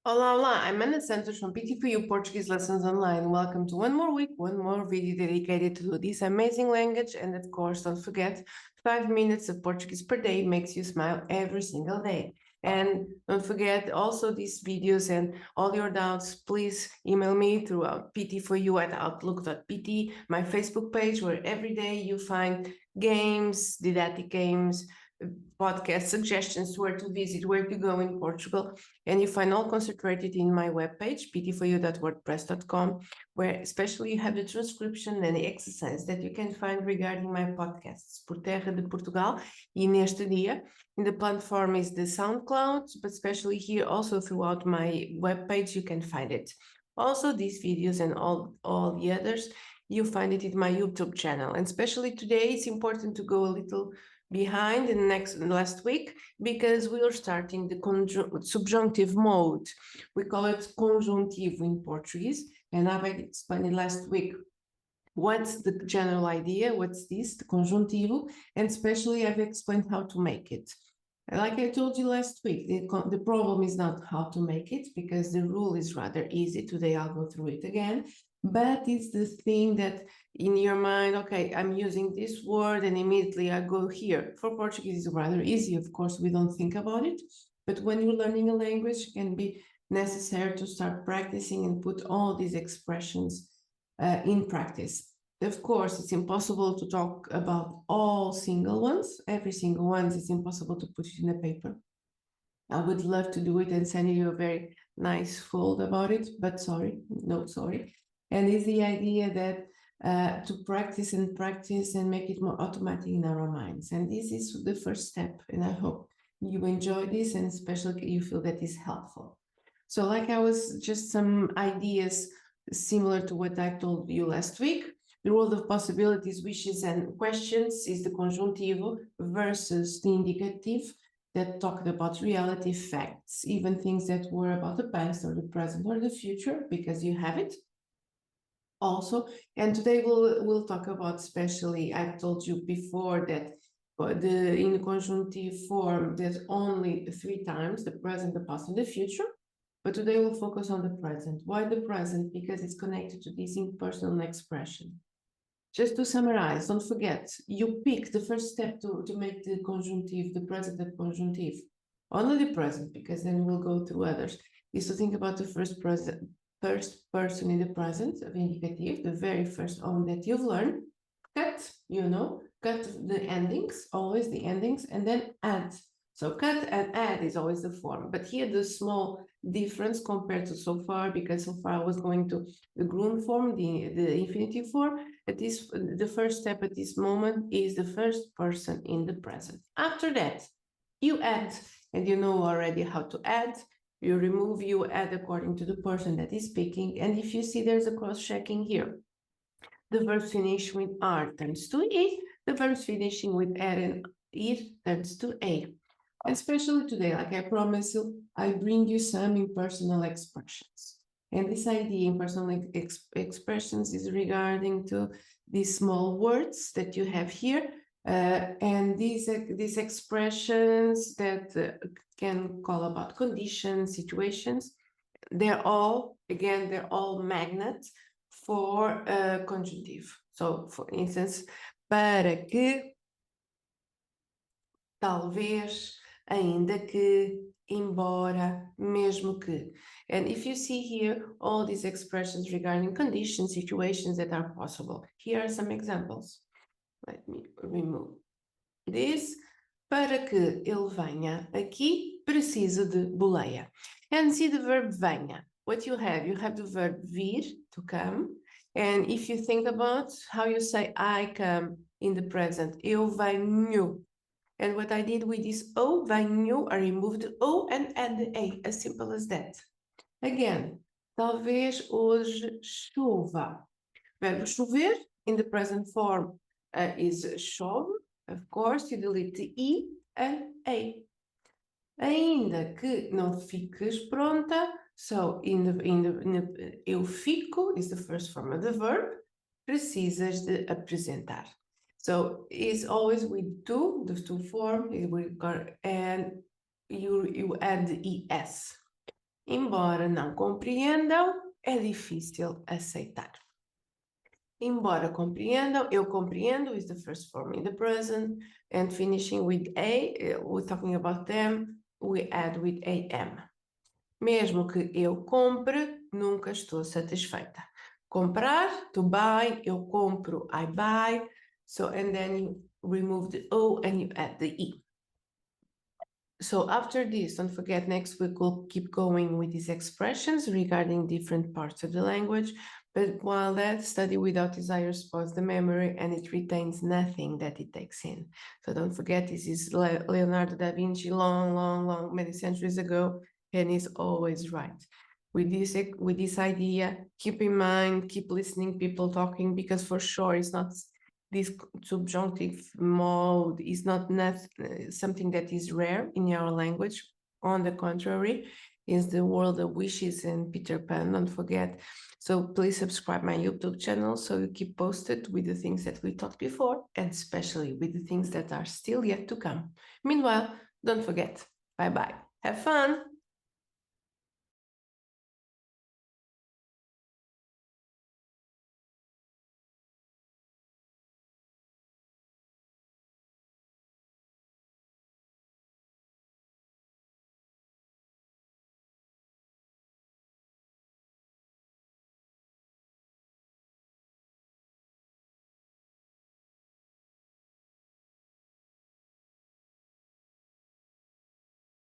Olá, olá, I'm Ana Santos from PT for You Portuguese Lessons Online. Welcome to one more week, one more video dedicated to this amazing language. And of course, don't forget, 5 minutes of Portuguese per day makes you smile every single day. And don't forget also these videos and all your doubts, please email me throughout pt4u@outlook.pt, my Facebook page, where every day you find games, didactic games, podcast suggestions, where to visit, where to go in Portugal. And you find all concentrated in my webpage, pt4u.wordpress.com, where especially you have the transcription and the exercise that you can find regarding my podcasts, Por Terra de Portugal e Neste Dia. In the platform is the SoundCloud, but especially here also throughout my webpage, you can find it. Also, these videos and all the others, you find it in my YouTube channel. And especially today, it's important to go a little behind in last week, because we are starting the subjunctive mode. We call it conjuntivo in Portuguese, and I've explained it last week. What's the general idea? What's this, the conjuntivo? And especially I've explained how to make it. Like I told you last week, the problem is not how to make it, because the rule is rather easy. Today I'll go through it again. But it's the thing that in your mind, okay, I'm using this word and immediately I go here. For Portuguese, it's rather easy. Of course, we don't think about it. But when you're learning a language, it can be necessary to start practicing and put all these expressions in practice. Of course, it's impossible to talk about all single ones. Every single one is impossible to put it in a paper. I would love to do it and send you a very nice fold about it, but sorry, no, sorry. And it's the idea that to practice and make it more automatic in our minds. And this is the first step. And I hope you enjoy this, and especially you feel that is helpful. So like I was just some ideas similar to what I told you last week. The world of possibilities, wishes, and questions is the conjuntivo versus the indicative that talked about reality, facts, even things that were about the past or the present or the future, because you have it also. And today we'll talk about, especially, I told you before that in the conjunctive form, there's only 3 times, the present, the past, and the future. But today we'll focus on the present. Why the present? Because it's connected to this impersonal expression. Just to summarize, don't forget, you pick the first step to make the conjunctive, the present and conjunctive. Only the present, because then we'll go through others, is to think about the first person in the present of indicative, the very first one that you've learned. Cut, cut the endings, always the endings, and then add. So cut and add is always the form. But here the small difference compared to so far, because so far I was going to the Grund form, the infinitive form. The first step at this moment is the first person in the present. After that, you add, and you know already how to add. You remove, you add according to the person that is speaking. And if you see there's a cross-checking here, the verbs finish with R turns to E, the verbs finishing with R and E turns to A. Especially today, like I promised you, I bring you some impersonal expressions. And this idea, impersonal expressions, is regarding to these small words that you have here. And these expressions that can call about conditions, situations. They're all magnets for conjunctive. So, for instance, para que, talvez, ainda que, embora, mesmo que. And if you see here all these expressions regarding conditions, situations that are possible, here are some examples. Let me remove this. Para que ele venha aqui, preciso de boleia. And see the verb venha. What you have the verb vir, to come. And if you think about how you say I come in the present, eu venho. And what I did with this O, venho, I removed the O and add the A, as simple as that. Again, talvez hoje chova. Verbo chover in the present form is chove. Of course, you delete the E and A. Ainda que não fiques pronta, so eu fico is the first form of the verb, precisas de apresentar. So it's always with do, the to form, and you add the ES. Embora não compreendam, é difícil aceitar. Embora compreendam, eu compreendo is the first form in the present, and finishing with a, we're talking about them, we add with am. Mesmo que eu compre, nunca estou satisfeita. Comprar, to buy, eu compro, I buy. So, and then you remove the O and you add the E. So after this, don't forget, next week we'll keep going with these expressions regarding different parts of the language. But while that, study without desire spoils the memory and it retains nothing that it takes in. So don't forget, this is Leonardo da Vinci long, many centuries ago, and he's always right. With this idea, keep in mind, keep listening, people talking, because for sure it's not this subjunctive mode is not something that is rare in our language. On the contrary, is the world of wishes and Peter Pan, don't forget. So please subscribe my YouTube channel so you keep posted with the things that we talked before, and especially with the things that are still yet to come. Meanwhile, don't forget, bye-bye. Have fun!